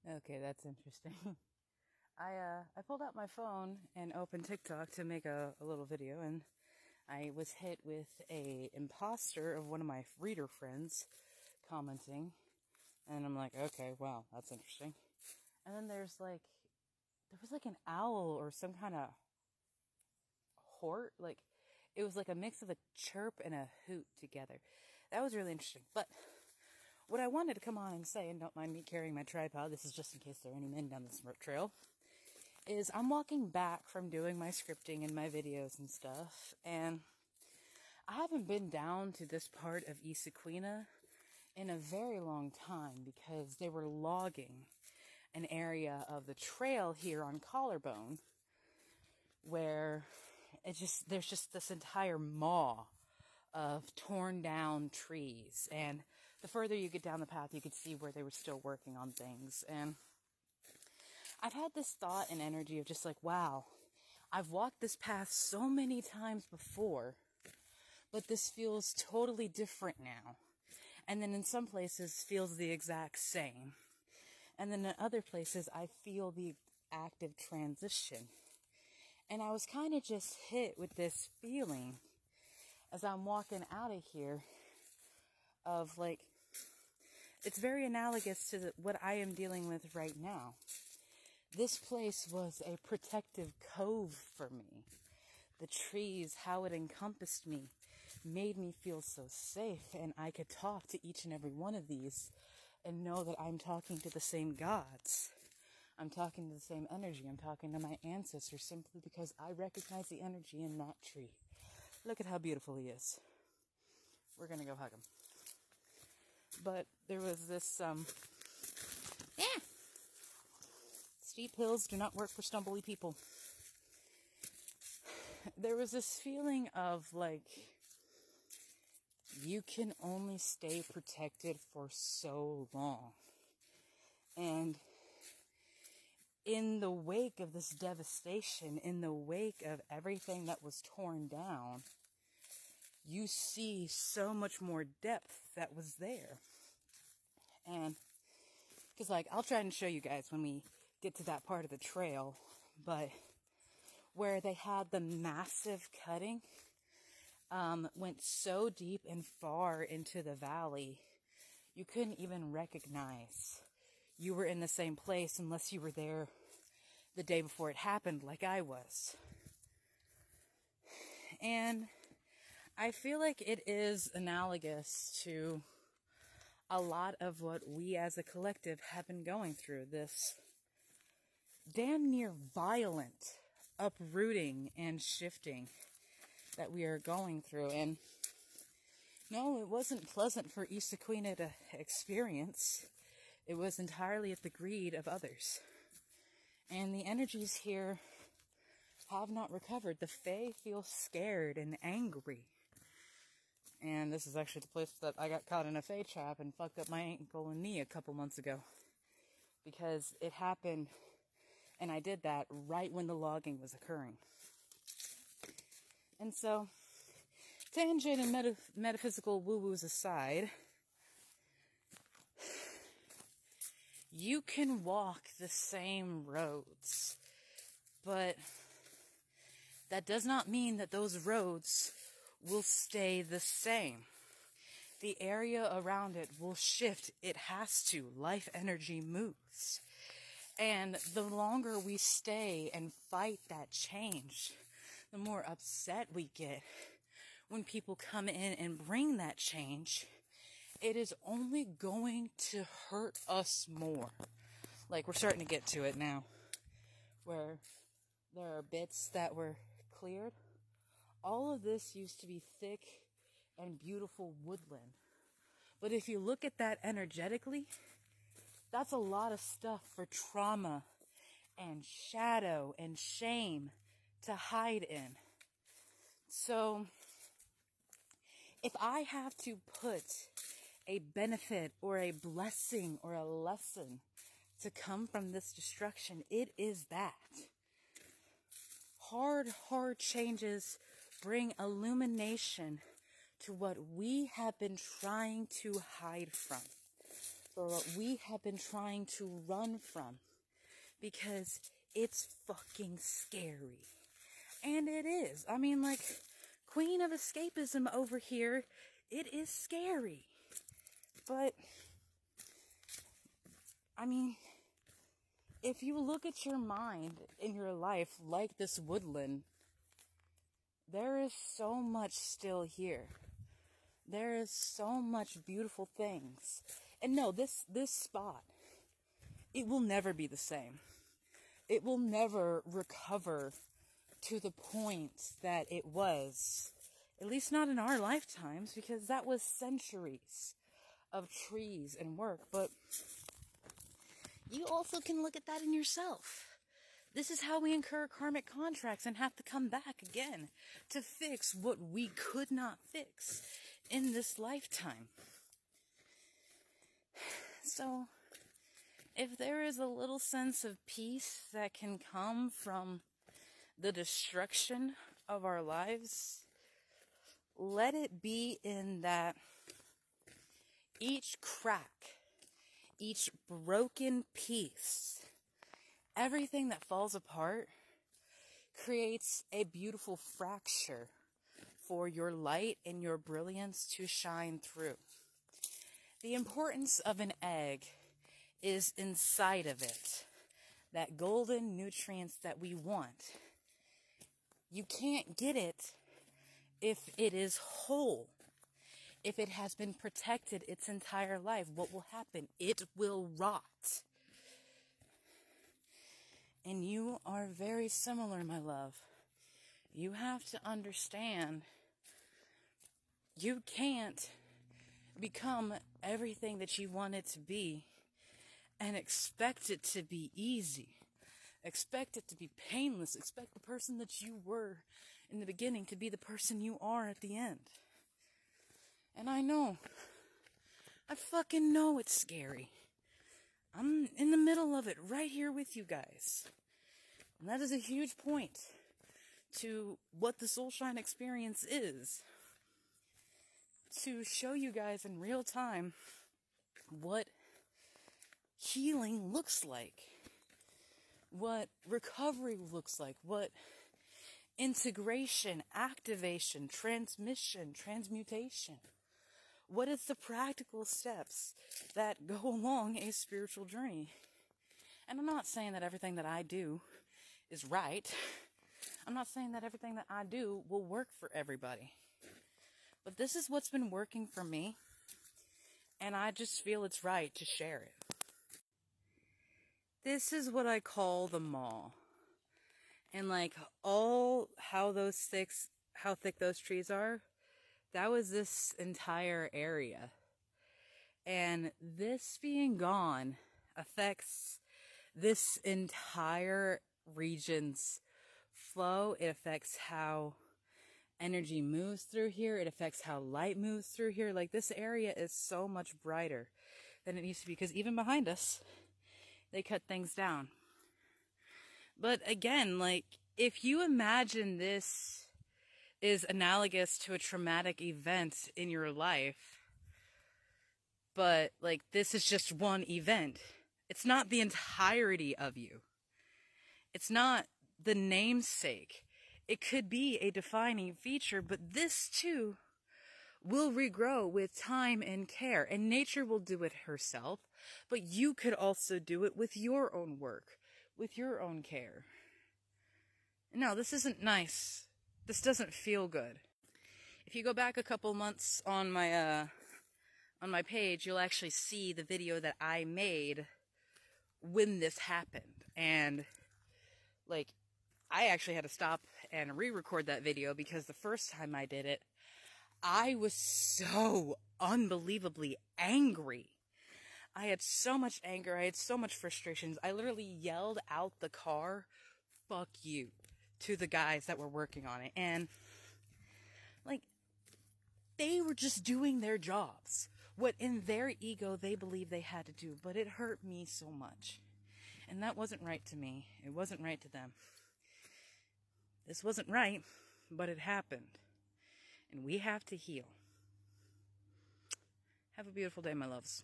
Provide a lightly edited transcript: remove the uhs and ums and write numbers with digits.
Okay, that's interesting. I pulled out my phone and opened TikTok to make a little video, and I was hit with a imposter of one of my reader friends commenting, and I'm like, okay, wow, that's interesting. And then there was like an owl or some kind of hort, like it was like a mix of a chirp and a hoot together. That was really interesting. But what I wanted to come on and say, and don't mind me carrying my tripod, this is just in case there are any men down this trail, is I'm walking back from doing my scripting and my videos and stuff, and I haven't been down to this part of Issaquena in a very long time because they were logging an area of the trail here on Collarbone where there's just this entire maw of torn down trees, and the further you get down the path you could see where they were still working on things. And I've had this thought and energy of just like, wow, I've walked this path so many times before, but this feels totally different now. And then in some places feels the exact same. And then in other places I feel the active transition. And I was kind of just hit with this feeling as I'm walking out of here of like, it's very analogous to what I am dealing with right now. This place was a protective cove for me. The trees, how it encompassed me, made me feel so safe, and I could talk to each and every one of these and know that I'm talking to the same gods. I'm talking to the same energy. I'm talking to my ancestors simply because I recognize the energy in that tree. Look at how beautiful he is. We're gonna go hug him. But there was this, steep hills do not work for stumbly people. There was this feeling of like, you can only stay protected for so long. And in the wake of this devastation, in the wake of everything that was torn down, you see so much more depth that was there. And because like, I'll try and show you guys when we get to that part of the trail, but where they had the massive cutting, went so deep and far into the valley, you couldn't even recognize you were in the same place unless you were there the day before it happened, like I was. And I feel like it is analogous to a lot of what we as a collective have been going through, this damn near violent uprooting and shifting that we are going through. And no, it wasn't pleasant for Issaquena to experience. It was entirely at the greed of others. And the energies here have not recovered. The Fae feel scared and angry. And this is actually the place that I got caught in a Fae trap and fucked up my ankle and knee a couple months ago. Because it happened, and I did that right when the logging was occurring. And so, tangent and metaphysical woo-woos aside, you can walk the same roads, but that does not mean that those roads will stay the same. The area around it will shift. It has to. Life energy moves. And the longer we stay and fight that change, the more upset we get when people come in and bring that change. It is only going to hurt us more. Like, we're starting to get to it now, where there are bits that were cleared. All of this used to be thick and beautiful woodland. But if you look at that energetically, that's a lot of stuff for trauma and shadow and shame to hide in. So, if I have to put a benefit or a blessing or a lesson to come from this destruction, it is that. Hard changes bring illumination to what we have been trying to hide from. for what we have been trying to run from, because it's fucking scary. And it is. I mean, like, queen of escapism over here, it is scary. But, I mean, if you look at your mind in your life like this woodland, there is so much still here. There is so much beautiful things. And no, this spot, it will never be the same. It will never recover to the point that it was, at least not in our lifetimes, because that was centuries of trees and work. But you also can look at that in yourself. This is how we incur karmic contracts and have to come back again to fix what we could not fix in this lifetime. So, if there is a little sense of peace that can come from the destruction of our lives, let it be in that each crack, each broken piece, everything that falls apart creates a beautiful fracture for your light and your brilliance to shine through. The importance of an egg is inside of it. That golden nutrients that we want. You can't get it if it is whole. If it has been protected its entire life, what will happen? It will rot. And you are very similar, my love. You have to understand, you can't become everything that you want it to be and expect it to be easy. Expect it to be painless. Expect the person that you were in the beginning to be the person you are at the end. And I know. I fucking know it's scary. I'm in the middle of it right here with you guys. And that is a huge point to what the Soulshine experience is. To show you guys in real time what healing looks like. What recovery looks like. What integration, activation, transmission, transmutation. What is the practical steps that go along a spiritual journey? And I'm not saying that everything that I do is right. I'm not saying that everything that I do will work for everybody. But this is what's been working for me. And I just feel it's right to share it. This is what I call the mall. And like how thick those trees are, that was this entire area. And this being gone affects this entire region's flow. It affects how energy moves through here. It affects how light moves through here. Like, this area is so much brighter than it used to be, because even behind us, they cut things down. But again, like, if you imagine this is analogous to a traumatic event in your life, but like, this is just one event. It's not the entirety of you. It's not the namesake. It could be a defining feature, but this too will regrow with time and care, and nature will do it herself, but you could also do it with your own work, with your own care. No, this isn't nice. This doesn't feel good. If you go back a couple months on my page, you'll actually see the video that I made when this happened. And like, I actually had to stop and re-record that video, because the first time I did it, I was so unbelievably angry. I had so much anger. I had so much frustrations. I literally yelled out the car, "Fuck you," to the guys that were working on it. And like, they were just doing their jobs, what in their ego they believed they had to do. But it hurt me so much. And that wasn't right to me. It wasn't right to them. This wasn't right, but it happened. And we have to heal. Have a beautiful day, my loves.